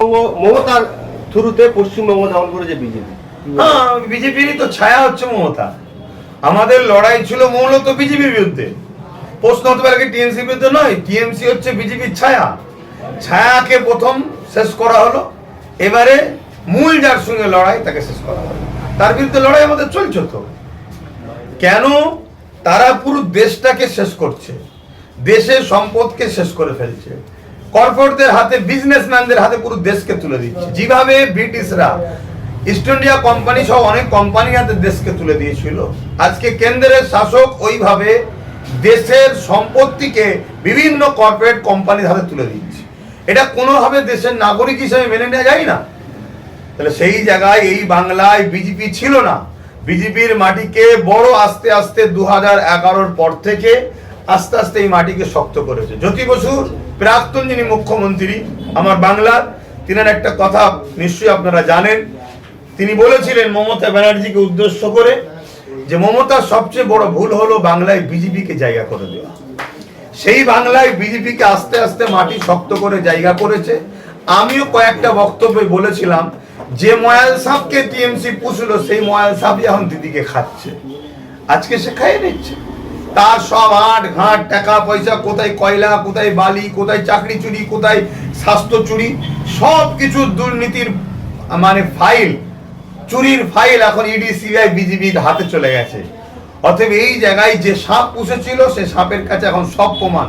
মমতার থ্রুতে পশ্চিমবঙ্গ দখল করেছে বিজেপি। হ্যাঁ, বিজেপিরই তো ছায়া হচ্ছে মমতা। আমাদের লড়াই ছিল মূলত বিজেপির বিরুদ্ধে। প্রশ্ন হতে পারে টিএমসির বিরুদ্ধে নয়, টিএমসি হচ্ছে বিজেপির ছায়া। ছায়াকে প্রথম শেষ করা হলো, এবারে মূল যার সঙ্গে লড়াই তাকে শেষ করা হলো। তার বিরুদ্ধে লড়াই আমাদের চলছে। তো কেন তারা পুরো দেশটাকে শেষ করছে, দেশের সম্পদকে শেষ করে ফেলছে, কর্পোরেটদের হাতে, বিজনেসম্যানদের হাতে পুরো দেশকে তুলে দিচ্ছে। যেভাবে ব্রিটিশরা ইস্ট ইন্ডিয়া কোম্পানি সহ অনেক কোম্পানির হাতে দেশকে তুলে দিয়েছিল, আজকে কেন্দ্রের শাসক ওইভাবে দেশের সম্পত্তিকে বিভিন্ন কর্পোরেট কোম্পানির হাতে তুলে দিচ্ছে। এটা কোনোভাবে দেশের নাগরিক হিসেবে মেনে নেওয়া যায় না। তাহলে সেই জায়গায় এই বাংলায় বিজেপি ছিল না। বিজেপির মাটিকে বড় আস্তে আস্তে 2011-র পর থেকে আস্তে আস্তে এই মাটিকে শক্ত করেছে। জ্যোতি বসুর প্রাক্তন যিনি মুখ্যমন্ত্রী আমার বাংলার, তিনার একটা কথা নিশ্চয়ই আপনারা জানেন। তিনি বলেছিলেন মমতা ব্যানার্জিকে উদ্দেশ্য করে যে মমতার সবচেয়ে বড় ভুল হলো বাংলায় বিজেপিকে জায়গা করে দেওয়া। সেই বাংলায় বিজেপিকে আস্তে আস্তে মাটি শক্ত করে জায়গা করেছে। আমিও কয়েকটা বক্তব্যে বলেছিলাম যে ময়াল সাপকে টিএমসি পুষলো, সেই ময়াল সাপই এখন দিদিকে খাচ্ছে। আজকে সে খাইয়ে নিচ্ছে। তার সব আট ঘাট টাকা পয়সা, কোথায় কয়লা, কোথায় বালি, কোথায় চাকরি চুরি, কোথায় স্বাস্থ্য চুরি, সব কিছু দুর্নীতির মানে ফাইল, চুরির ফাইল এখন ইডি সিবিআই বিজেপির হাতে চলে গেছে। অতএব এই জায়গায় যে সাপ পুষেছিল সে সাপের কাছে এখন সব প্রমাণ।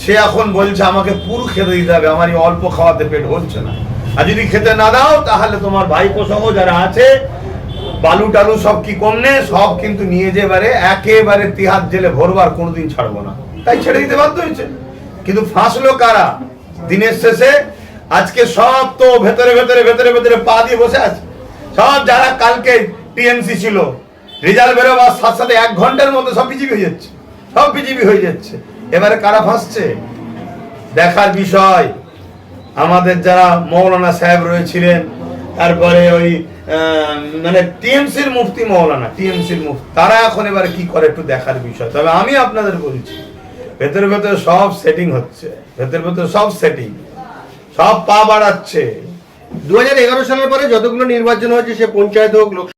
সে এখন বলছে আমাকে পুরো খেতে দিতে হবে, আমার এই অল্প খাওয়াতে পেট হচ্ছে না। আর যদি খেতে না দাও তাহলে তোমার ভাইপো সহ যারা আছে বালু টালু সব কি কমনে সব কিন্তু নিয়ে যেবারে একেবারে তিহার জেলে ভরবার কোনোদিন ছাড়বো না, তাই ছেড়ে দিতে বাধ্য হয়েছে। কিন্তু ফাঁসলো কারা? দিনের শেষে আজকে সব তো ভেতরে ভেতরে ভেতরে ভেতরে পা দিয়ে বসে আছে। সব যারা কালকে টিএমসি ছিল, রেজাল্ট বেরোবার সাথে সাথে 1 ঘন্টার মধ্যে সব বিজেপি হয়ে যাচ্ছে, সব বিজেপি হয়ে যাচ্ছে। এবারে কারা ফাঁসছে দেখার বিষয়। আমাদের যারা মৌলানা সাহেব রয়েছিলেন, তারপরে ওই মানে টিএমসির মুফতি মৌলানা, টিএমসির মুফতি, তারা এখন এবারে কি করে একটু দেখার বিষয়। তবে আমি আপনাদের বলছি ভেতরে ভেতরে সব সেটিং হচ্ছে, ভেতরে ভেতরে সব সেটিং, সব পা বাড়াচ্ছে। 2011 সালের পরে যতগুলো নির্বাচন হয়েছে, সে পঞ্চায়েত হোক, লোকসভা